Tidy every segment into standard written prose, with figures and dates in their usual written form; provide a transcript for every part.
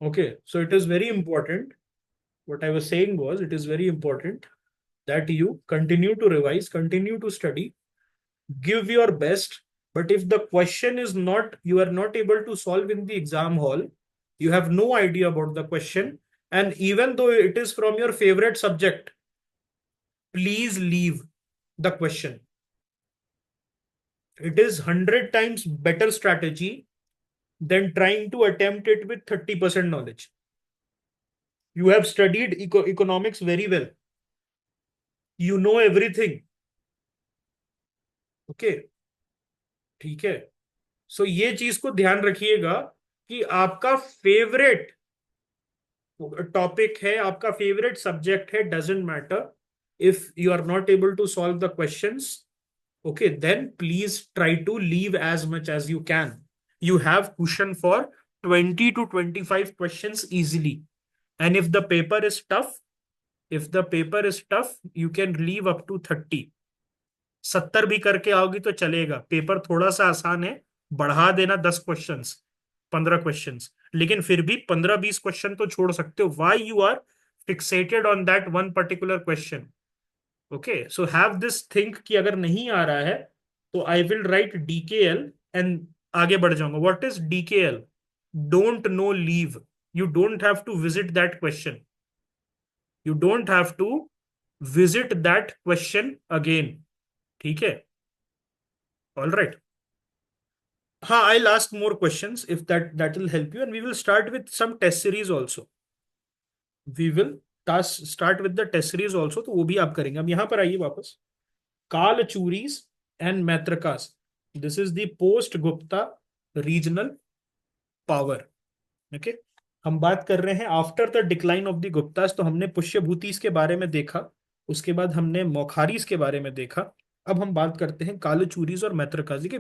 Okay, so it is very important. What I was saying was, it is very important that you continue to revise, continue to study, give your best. But if the question is not, you are not able to solve in the exam hall, you have no idea about the question, and even though it is from your favorite subject, please leave the question. It is 100 times better strategy than trying to attempt it with 30% knowledge. You have studied economics very well. You know everything. Okay, ठीक है. सो ये चीज को ध्यान रखिएगा कि आपका favourite topic है, आपका फेवरेट सब्जेक्ट है, doesn't matter. If you are not able to solve the questions, okay, then please try to leave as much as you can. You have cushion for 20 to 25 questions easily. And if the paper is tough, you can leave up to 30. 70 भी करके आओगी तो चलेगा. Paper थोड़ा सा आसान है, बढ़ा देना 10 क्वेश्चंस, 15 क्वेश्चंस, लेकिन फिर भी 15-20 क्वेश्चन तो छोड़ सकते हो. Why you are fixated on that one particular question? Okay, so have this think कि अगर नहीं आ रहा है तो I will write DKL and आगे बढ़ जाऊंगा. What is DKL? Don't know leave. You don't have to visit that question. You don't have to visit that question again. ठीक है? All right. हाँ, I'll ask more questions if that will help you, and we will start with some test series also. We will start with the test series also, तो वो भी आप करेंगे. अब यहाँ पर आइए वापस. Kalachuris and Maitrakas. This is the post Gupta regional power. Okay, हम बात कर रहे हैं after the decline of the Guptas. तो हमने पुष्यभूतिस के बारे में देखा, उसके बाद हमने मौखारीज के बारे में देखा. अब हम बात करते हैं कालचूरीज और मैत्रकास. देखिए,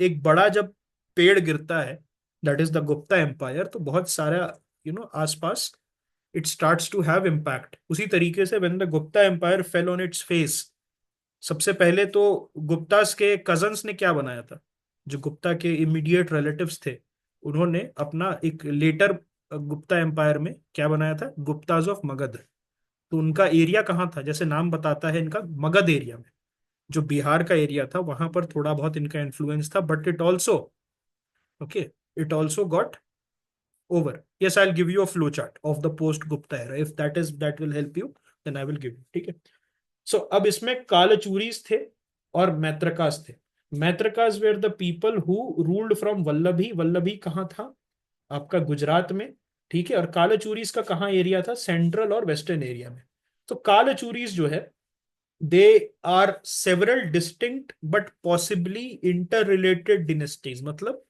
एक बड़ा जब पेड़ गिरता है, that is the Gupta empire, तो बहुत सारा आसपास it starts to have impact. उसी तरीके से when the Gupta empire fell on its face, सबसे पहले तो गुप्तास के कजन्स ने क्या बनाया था, जो गुप्ता के इमीडिएट रिलेटिव्स थे, उन्होंने अपना एक लेटर गुप्ता एम्पायर में क्या बनाया था, गुप्ताज ऑफ मगध. तो उनका एरिया कहाँ था, जैसे नाम बताता है, इनका मगध एरिया में, जो बिहार का एरिया था, वहां पर थोड़ा बहुत इनका इन्फ्लुएंस था. But it also, okay, it also got over. Yes, I will give you a flow chart of the post Gupta era, if that will help you, then I will give you. ठीक है? सो अब इसमें कालचूरीस थे और मैत्रकास थे. Maitrakas were the people who ruled from Vallabhi. Vallabhi कहाँ था? आपका गुजरात में. ठीक है? और कालचूरीस का कहाँ एरिया था? सेंट्रल और वेस्टर्न एरिया में. तो कालचूरीस जो है, they are several distinct but possibly inter related dynasties. मतलब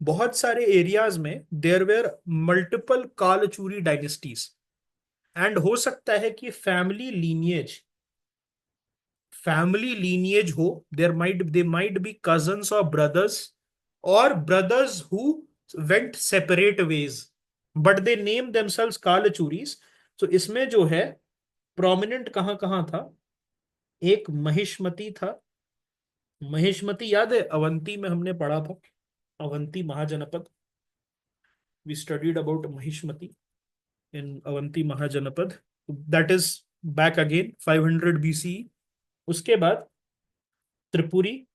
बहुत सारे एरियाज में there were multiple Kalachuri dynasties. And हो सकता है कि फैमिली लीनिएज हो. दे माइट बी कजन्स और ब्रदर्स, और brothers who went separate ways, but they name themselves Kalachuris. तो इसमें जो है, प्रोमिनेंट कहाँ कहाँ था? एक महिष्मति था. महिष्मति याद है? अवंती में हमने पढ़ा था, Avanti Mahajanapada. We studied about Mahishmati in Avanti Mahajanapada. That is back again 500 BCE. उसके बाद त्रिपुरी,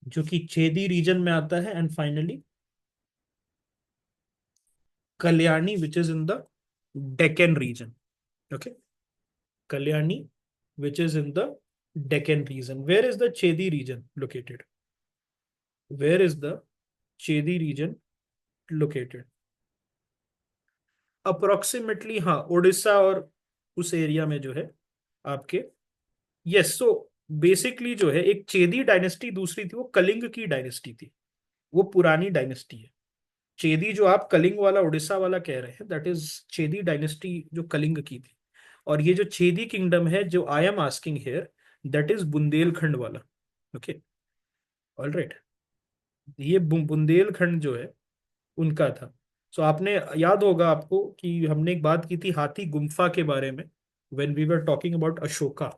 जो कि छेदी रीजन में आता है. And finally Kalyani, which is in the Deccan region. Okay, Kalyani, which is in the Deccan region. Where is the Chedi region located? Where is the Chedi region located? Approximately, हाँ, उड़ीसा और उस एरिया में जो है आपके. यस, सो बेसिकली जो है, एक चेदी डायनेस्टी दूसरी थी, वो कलिंग की डायनेस्टी थी. वो पुरानी डायनेस्टी है. चेदी जो आप कलिंग वाला, उड़ीसा वाला कह रहे हैं, दैट इज चेदी डायनेस्टी जो कलिंग की थी. और ये जो चेदी किंगडम है, जो I am asking here, that is Bundelkhand वाला. Okay, all right. ये बुंदेलखंड जो है, उनका था. सो आपने याद होगा आपको कि हमने एक बात की थी हाथी गुम्फा के बारे में, when we were talking about Ashoka.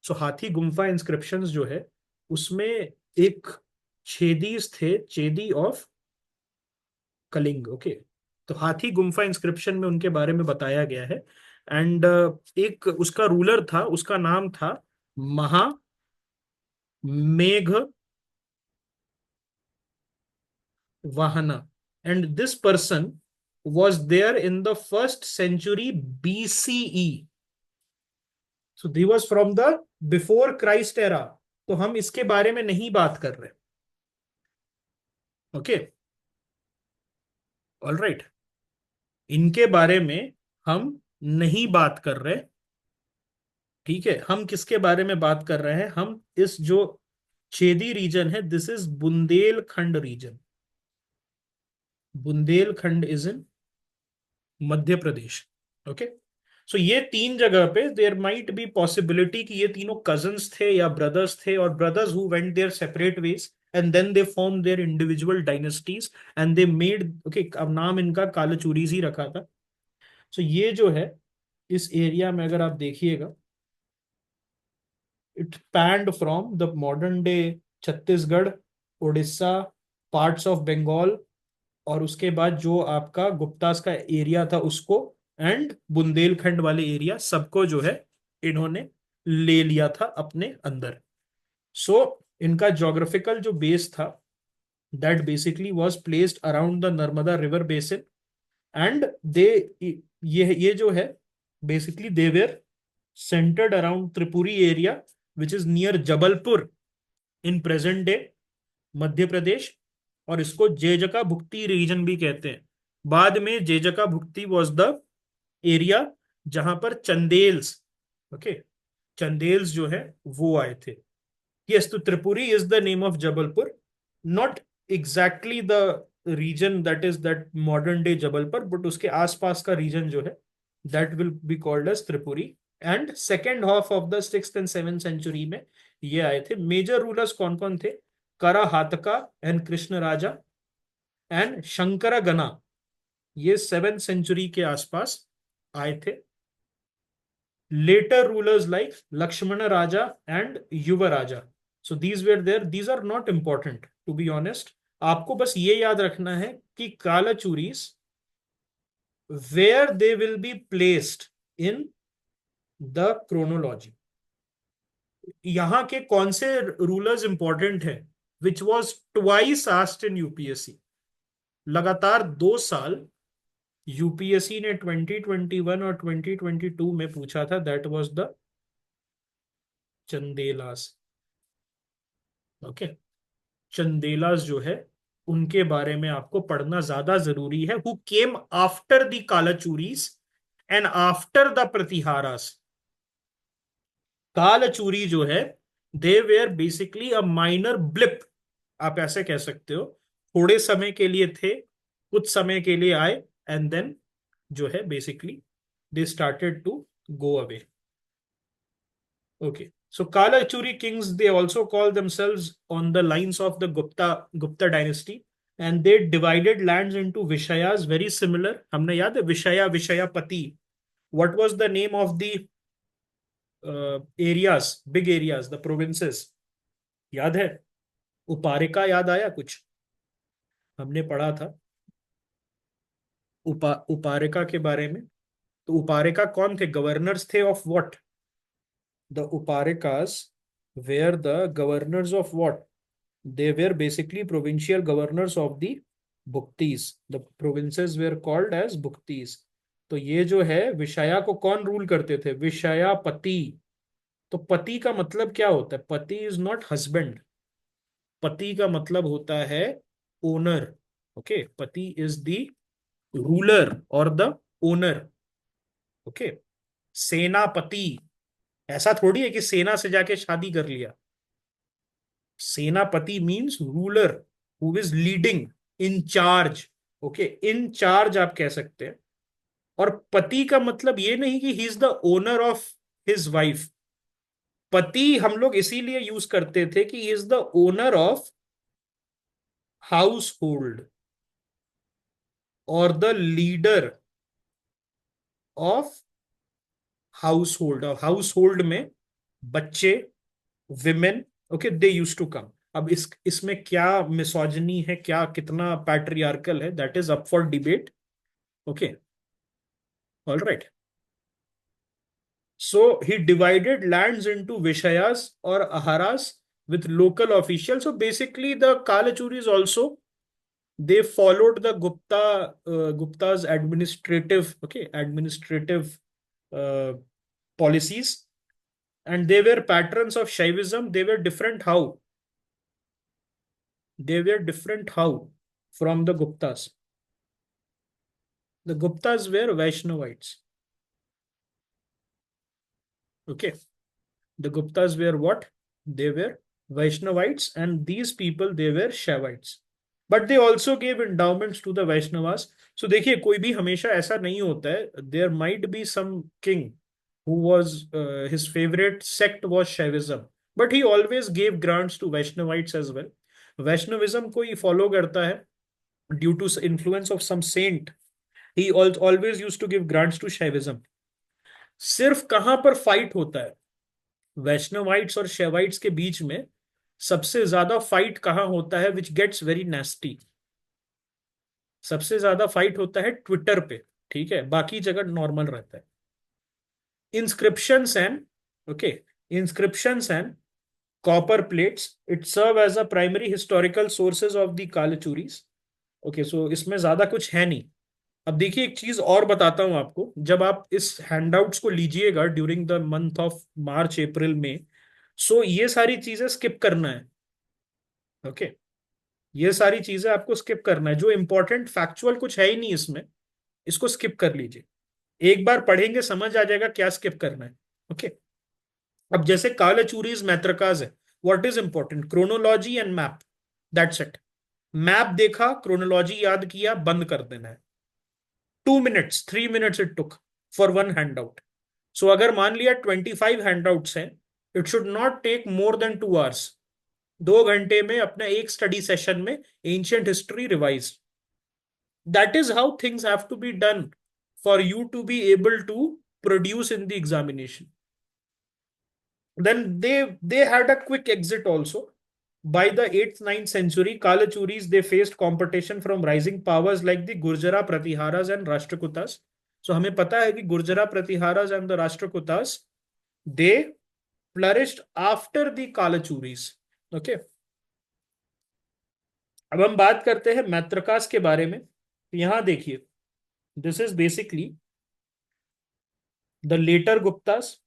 So Hathi Gumpha inscriptions जो है, उसमें एक छेदीज थे, चेदी ऑफ कलिंग। ओके, तो हाथी गुम्फा इंस्क्रिप्शन में उनके बारे में बताया गया है। एंड एक उसका रूलर था, उसका नाम था महामेघ वाहना। And this person was there in the first century BCE. So he was from the before Christ era. तो हम इसके बारे में नहीं बात कर रहे। ओके, ऑल राइट, इनके बारे में हम नहीं बात कर रहे। ठीक है, हम किसके बारे में बात कर रहे हैं? हम इस जो छेदी रीजन है, this is Bundelkhand region. Bundelkhand is in Madhya Pradesh. Okay, so ये तीन जगह पे देयर माइट बी पॉसिबिलिटी कि ये तीनों कजन्स थे या ब्रदर्स थे, और brothers who went their separate ways and then they form their individual dynasties and they made. Okay, अब नाम इनका कालचूरीज ही रखा था। सो ये जो है, इस एरिया में अगर आप देखिएगा, it spanned from the modern day Chhattisgarh, Orissa, parts of Bengal, और उसके बाद जो आपका गुप्तास का एरिया था उसको, एंड बुंदेलखंड वाले एरिया सबको जो है इन्होंने ले लिया था अपने अंदर। सो इनका जोग्राफिकल जो बेस था, that basically was placed around the Narmada river basin. And they, ये जो है basically they were centered around Tripuri area which is near Jabalpur in present day Madhya Pradesh. और इसको जेजका भुक्ति रीजन भी कहते हैं। बाद में जेजका भुक्ति वॉज द एरिया जहां पर चंदेल्स, ओके, चंदेल्स जो है वो आए थे। यस, तो Tripuri is the name of Jabalpur, not exactly the region that is that modern day Jabalpur, but उसके आसपास का रीजन जो है that will be called as Tripuri. And second half of the 6th and 7th century में ये आए थे। मेजर रूलर्स कौन कौन थे? करा हातका and Krishnaraja and Shankaragana, ये 7th सेंचुरी के आसपास आए थे। later rulers like Lakshmana Raja and Yuva Raja. So these were there. These are not important to be honest. आपको बस ये याद रखना है कि कालाचूरीज where they will be placed in the chronology. यहां के कौन से रूलर्स इंपॉर्टेंट है? Which was twice asked in UPSC. लगातार 2 साल यूपीएससी ने 2021 और 2022 में पूछा था। That was the Chandelas. Okay, Chandelas जो है उनके बारे में आपको पढ़ना ज्यादा जरूरी है। Who came after the Kalachuris and after the Pratiharas. Kalachuri जो है, they were basically a minor blip, आप ऐसे कह सकते हो। थोड़े समय के लिए थे, कुछ समय के लिए आए, एंड देन जो है basically they started to go away. Okay, so Kalachuri kings, they also call themselves on the lines of the Gupta dynasty, and they divided lands into Vishayas, very similar। हमने याद है विषया, विषयापति। What was the name of the areas, big areas, the provinces? याद है? उपारिका याद आया कुछ? हमने पढ़ा था उपारिका के बारे में। तो उपारिका कौन थे? गवर्नर्स थे of what? The Uparikas were the governors of what? They were basically provincial governors of the Bhuktis. The provinces were called as Bhuktis. तो ये जो है विषया को कौन रूल करते थे? विषयापति। तो पति का मतलब क्या होता है? पति इज नॉट हस्बैंड। पति का मतलब होता है ओनर। ओके, पति इज द रूलर और द ओनर। ओके, सेनापति ऐसा थोड़ी है कि सेना से जाके शादी कर लिया। सेनापति means ruler who is leading, in charge. Okay, in charge आप कह सकते हैं। और पति का मतलब ये नहीं कि he is the owner of his wife. पति हम लोग इसीलिए यूज करते थे कि he is the owner of household और the leader of household. और हाउस होल्ड में बच्चे, women, okay, they use to come. अब इसमें क्या मिसोजिनी है, क्या कितना पैट्रियार्कल है, that is up for debate. Okay. All right. So he divided lands into Vishayas or Aharas with local officials. So basically, the Kalachuris also, they followed the Gupta's administrative uh, policies, and they were patrons of Shaivism. They were different how from the Guptas. The Guptas were Vaishnavites. Okay. The Guptas were what? They were Vaishnavites, and these people they were Shaivites. But they also gave endowments to the Vaishnavas. So देखिए, कोई भी हमेशा ऐसा नहीं होता है. There might be some king who was his favorite sect was Shaivism, but he always gave grants to Vaishnavites as well. Vaishnavism कोई follow करता है due to influence of some saint. He always used to give grants to Shaivism. सिर्फ कहां पर fight होता है वैष्णवाइट्स और शेवाइट्स के बीच में, सबसे ज्यादा फाइट कहाँ होता है, विच गेट्स वेरी नेस्टी. सबसे ज्यादा फाइट होता है ट्विटर पे. ठीक है, बाकी जगह नॉर्मल रहता है. Inscriptions and okay, inscriptions and copper plates it serve as a primary historical sources of the Kalachuris. Okay, so इसमें ज्यादा कुछ है नहीं. अब देखिए, एक चीज और बताता हूं आपको. जब आप इस हैंडआउट्स को लीजिएगा during the month of March April में, सो ये सारी चीजें स्किप करना है. ओके. ये सारी चीजें आपको स्किप करना है. जो इंपॉर्टेंट फैक्चुअल कुछ है ही नहीं इसमें, इसको स्किप कर लीजिए. एक बार पढ़ेंगे समझ आ जाएगा क्या स्किप करना है. ओके. अब जैसे कालचूरीज मैत्रकाज है, what is important? Chronology and map. That's it. Map देखा, क्रोनोलॉजी याद किया, बंद कर देना है. 2 minutes 3 minutes it took for one handout. So अगर मान लिया 25 हैंडआउट्स हैं, it should not take more than 2 hours. 2 घंटे में अपना एक स्टडी सेशन में ancient history revise. That is how things have to be done for you to be able to produce in the examination. Then they had a quick exit also. By the 8th 9th century, Kalachuris they faced competition from rising powers like the Gurjara Pratiharas and Rashtrakutas. So हमें पता है कि Gurjara Pratiharas and the Rashtrakutas they flourished after the Kalachuris. Okay. अब हम बात करते हैं मैत्रकास के बारे में. यहां देखिए, this is basically the later Guptas,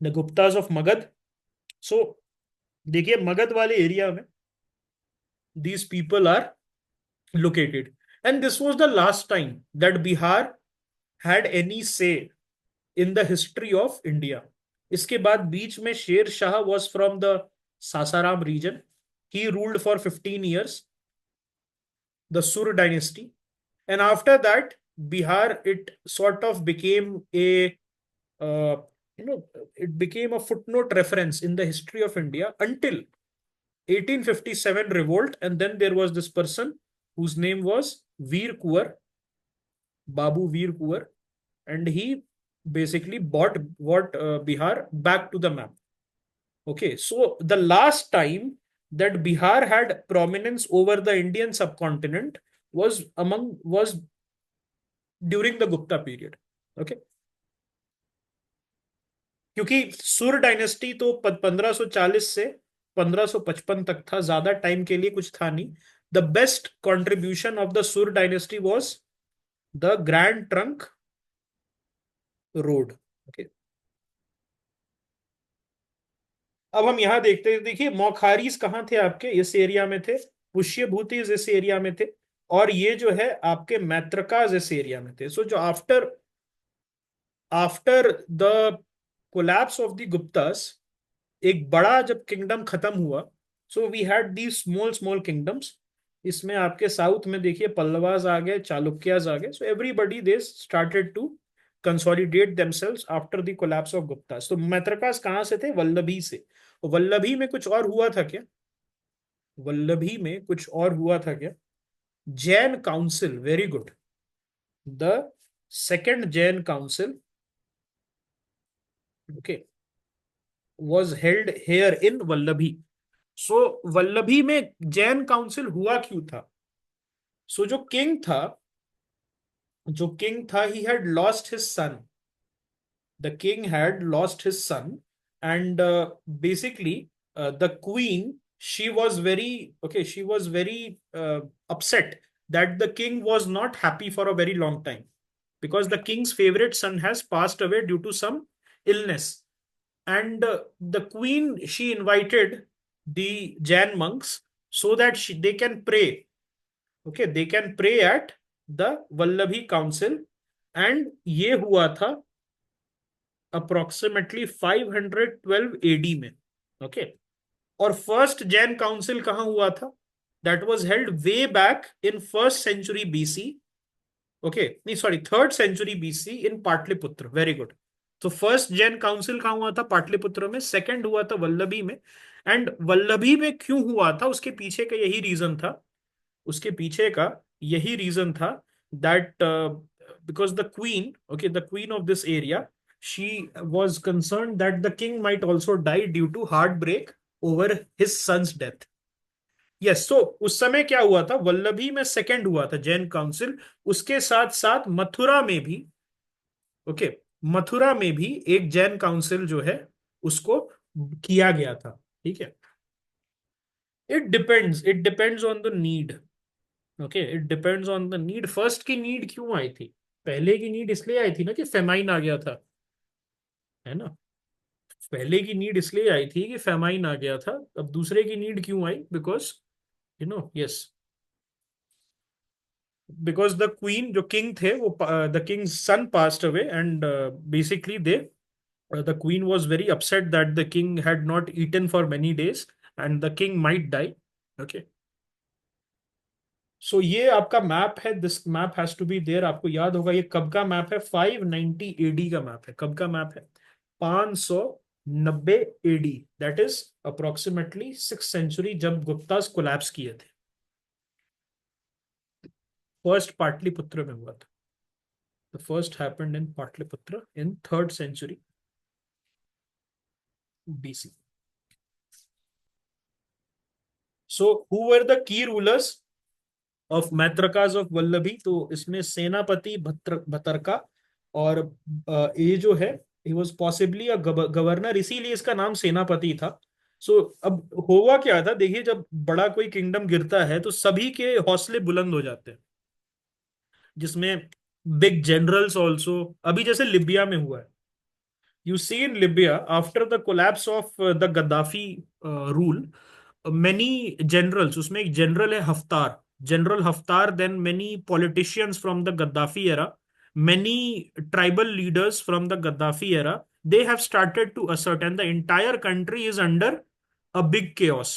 the Guptas of Magadha. So देखिए, मगध वाले एरिया में these people are located, and this was the last time that Bihar had any say in the history of India. इसके बाद बीच में Sher Shah was from the Sasaram region. He ruled for 15 years, the Sur dynasty, and after that Bihar it sort of became a uh, it became a footnote reference in the history of India until 1857 revolt, and then there was this person whose name was Veer Kuwar, Babu Veer Kuwar, and he basically bought what Bihar back to the map. Okay, so the last time that Bihar had prominence over the Indian subcontinent was during the Gupta period. Okay, क्योंकि सुर dynasty तो 1540 से 1555 तक था, ज्यादा time के लिए कुछ था नहीं. The best contribution of the Sur dynasty was the grand trunk road. Okay. अब हम यहां देखते हैं. देखिए, मौखारीज कहाँ थे आपके, इस एरिया में थे. पुष्यभूतिज इस एरिया में थे, और ये जो है आपके मैत्रकाज इस एरिया में थे. सो जो after after the collapse of the Guptas, एक बड़ा जब किंगडम खत्म हुआ, so we had the small small kingdoms. इसमें आपके साउथ में देखिए पल्लवाज आ गए, चालुक्याज आ गए. So everybody they started to consolidate themselves after the collapse of Guptas. तो मैत्रकास कहाँ से थे? वल्लभी से. वल्लभी में कुछ और हुआ था क्या? वल्लभी में कुछ और हुआ था क्या? Jain council, very good. The second Jain council, okay, was held here in Vallabhi. सो वल्लभी में जैन काउंसिल हुआ क्यों था? सो जो किंग था, he had lost his son. The king had lost his son, and basically the queen, she was very okay, she was very upset that the king was not happy for a very long time, because the king's favorite son has passed away due to some illness. And the queen, she invited the Jain monks so that they can pray. Okay, they can pray at the Vallabhi council. And ये हुआ था approximately 512 AD में. Okay. और first Jain council कहां हुआ था? That was held way back in first century BC. Okay, नहीं sorry, third century BC in Pataliputra. Very good. तो फर्स्ट जैन काउंसिल कहां हुआ था? पाटलिपुत्र में. सेकंड हुआ था वल्लभी में. एंड वल्लभी में क्यों हुआ था, उसके पीछे का यही रीजन था. उसके पीछे का यही रीजन था that because the queen, okay, the queen of this area, she was concerned that the king might also die due to heartbreak over his son's death. Yes. तो उस समय क्या हुआ था, वल्लभी में सेकंड हुआ था जैन काउंसिल. उसके साथ साथ मथुरा में भी, ओके, मथुरा में भी एक जैन काउंसिल जो है उसको किया गया था. ठीक है. It depends on the need. Okay, it depends on the need. First की नीड क्यों आई थी? पहले की नीड इसलिए आई थी ना कि फेमाइन आ गया था, है ना. पहले की नीड इसलिए आई थी कि फेमाइन आ गया था. अब दूसरे की नीड क्यों आई? Because yes, because the queen, जो किंग थे, वो the king's son passed away, and basically they the queen was very upset that the king had not eaten for many days and the king might die. Okay. So ये आपका map है. This map has to be there. आपको याद होगा ये कब का map है? 590 एडी का मैप है. कब का मैप है? 590 AD. That is approximately 6th century, जब गुप्तास कोलैप्स किए थे. फर्स्ट पाटलिपुत्र में हुआ था. The first happened in Pataliputra in 3rd century BC. So who were the key rulers of Maitrakas of Vallabhi? तो इसमें सेनापति भतरका, और ये जो है, he was possibly a governor, इसीलिए इसका नाम सेनापति था. सो अब हुआ क्या था, देखिए, जब बड़ा कोई किंगडम गिरता है तो सभी के हौसले बुलंद हो जाते हैं, जिसमें बिग जनरल्स ऑल्सो. अभी जैसे लिबिया में हुआ है. You see in Libya after the collapse of the Gaddafi rule, many generals, उसमें एक जनरल है Haftar, general Haftar, then many politicians from the Gaddafi era, many tribal leaders from the Gaddafi era, they have started to assert, and the entire country is under a big chaos.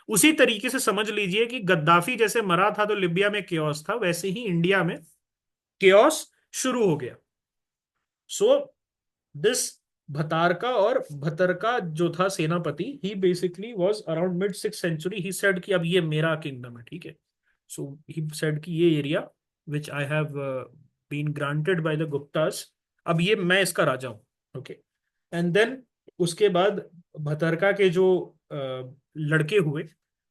उसी तरीके से समझ लीजिए कि Gaddafi जैसे मरा था तो लिबिया में chaos था, वैसे ही इंडिया में chaos शुरू हो गया. सो दिस भतारका और भतरका जो था सेनापति, he basically was around mid 6th century. He said कि अब ये मेरा किंगडम है. ठीक है. सो ही सेड कि ये area which I have been granted by the Guptas, अब ये मैं इसका राजा हूं. ओके. एंड देन उसके बाद भतरका के जो लड़के हुए,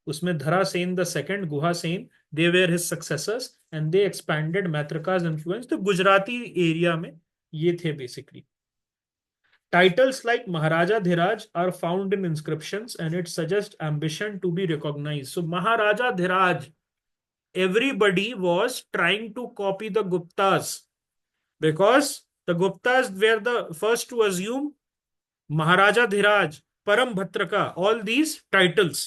उसमें Dharasena the second, Guhasena, they were his successors, and they expanded Maitrakas influence. तो गुजराती एरिया में ये थे बेसिकली. Titles like Maharaja Dhiraj are found in inscriptions, and it suggests ambition to be recognized. So Maharaja Dhiraj, everybody was trying to copy the Guptas, because the Guptas were the first to assume Maharaja Dhiraj, Param Bhatraka, all these titles.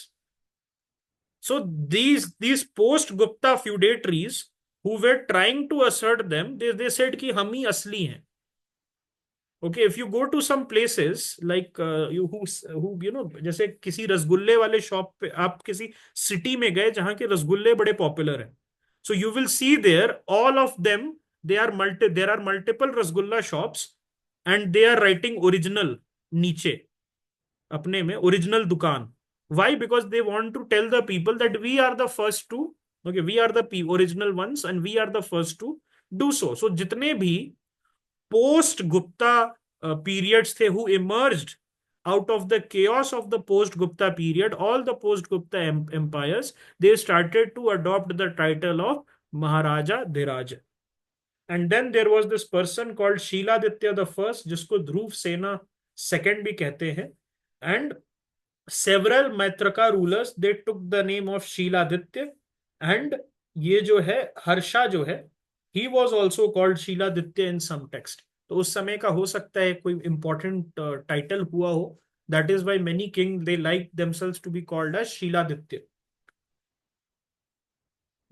So these post Gupta feudatories who were trying to assert them, they said कि हम ही असली हैं. Okay, if you go to some places like you know, जैसे किसी रसगुल्ले वाले shop पे, आप किसी सिटी में गए जहां के रसगुल्ले बड़े पॉपुलर हैं, so you will see there all of them, there are multiple rasgulla shops, and they are writing original नीचे अपने में, ओरिजिनल दुकान. Why? Because they want to tell the people that we are the first to, okay, we are the original ones and we are the first to do so. So जितने भी post Gupta periods थे who emerged out of the chaos of the post-Gupta period, all the post-Gupta empires, they started to adopt the title of Maharaja Dhiraj. And then there was this person called Shiladitya the first, जिसको ध्रुव सेना second भी कहते हैं. And several Maitraka rulers, they took the name of Shiladitya. And ये जो है हर्षा जो है, he was also called Shiladitya in some text. तो उस समय का हो सकता है कोई important title हुआ हो. That is why many kings, they like themselves to be called as Shiladitya.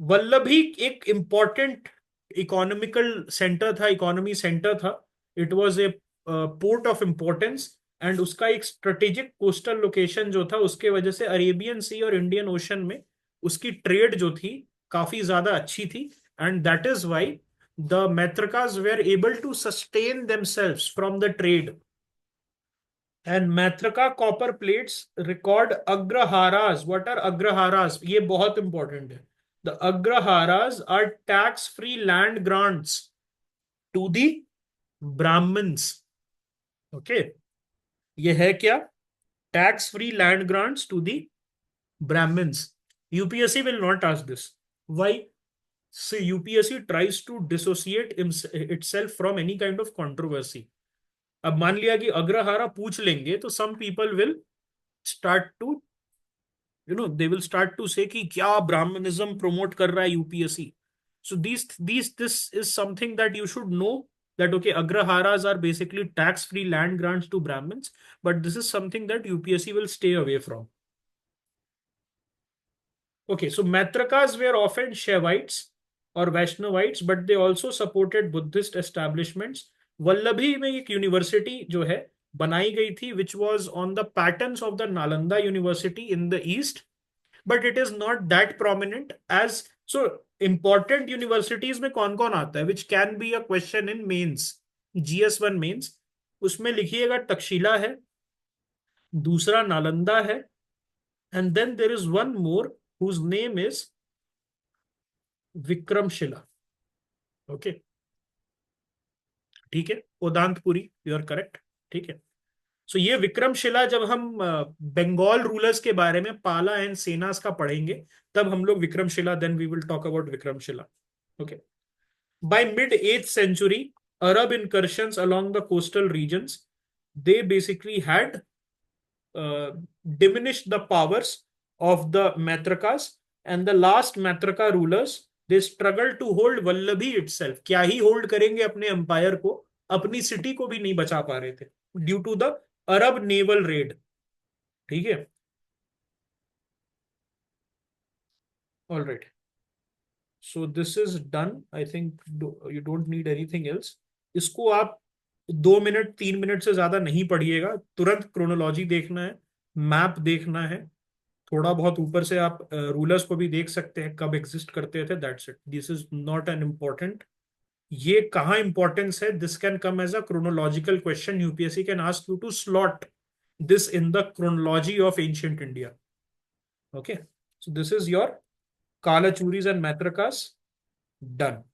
Vallabhi एक इंपॉर्टेंट इकोनॉमिकल सेंटर था, इकोनॉमी सेंटर था. It was a port of importance. And उसका एक स्ट्रेटेजिक कोस्टल लोकेशन जो था, उसके वजह से अरेबियन सी और इंडियन ओशन में उसकी ट्रेड जो थी काफी ज्यादा अच्छी थी. And that is why the Maitrakas were able to sustain themselves from the trade. And Maitraka copper plates record agraharas. What are agraharas? ये बहुत इंपॉर्टेंट है. The Agraharas are tax-free land grants to the Brahmins. Okay. ये है क्या? Tax-free land grants to the Brahmins. UPSC will not ask this. Why? See, UPSC tries to dissociate itself from any kind of controversy. अब मान लिया कि अग्रहारा पूछ लेंगे तो some people will start to they will start to say कि क्या Brahmanism promote कर रहा है UPSC. So this is something that you should know, that okay, agraharas are basically tax free land grants to Brahmins, but this is something that UPSC will stay away from. Okay, so Matrakas were often Shaivites or Vaishnavites, but they also supported Buddhist establishments. Vallabhi में एक university जो है बनाई गई थी, which was on the patterns of the Nalanda University in the east, but it is not that prominent as. So important universities में कौन कौन आता है, which can be a question in mains, GS1 mains. उसमें लिखिएगा तक्षशिला है, दूसरा नालंदा है, and then there is one more whose name is Vikramshila. Okay, ठीक है, उदांतपुरी, यू आर करेक्ट. ठीक है. सो ये विक्रमशिला, जब हम बंगाल रूलर्स के बारे में पाला एंड सेनास का पढ़ेंगे, तब हम लोग Vikramshila, then we will talk about Vikramshila. Okay. By mid 8th century, Arab incursions along the coastal regions, they basically had diminished the powers of the Matrakas, and the last Matraka rulers, they struggled to hold Vallabhi itself. क्या ही hold करेंगे अपने empire को, अपनी city को भी नहीं बचा पा रहे थे due to the Arab naval raid. ठीक है. All right. So this is done. I think you don't need anything else. इसको आप 2 मिनट 3 मिनट से ज्यादा नहीं पढ़िएगा. तुरंत क्रोनोलॉजी देखना है, मैप देखना है, थोड़ा बहुत ऊपर से आप रूलर्स को भी देख सकते हैं कब एग्जिस्ट करते थे. That's it. This is not an important. ये कहाँ इंपॉर्टेंस है? This can come as a chronological question. UPSC can ask you to slot this in the chronology of ancient India. Okay, so this is your Kalachuris and Matrakas done.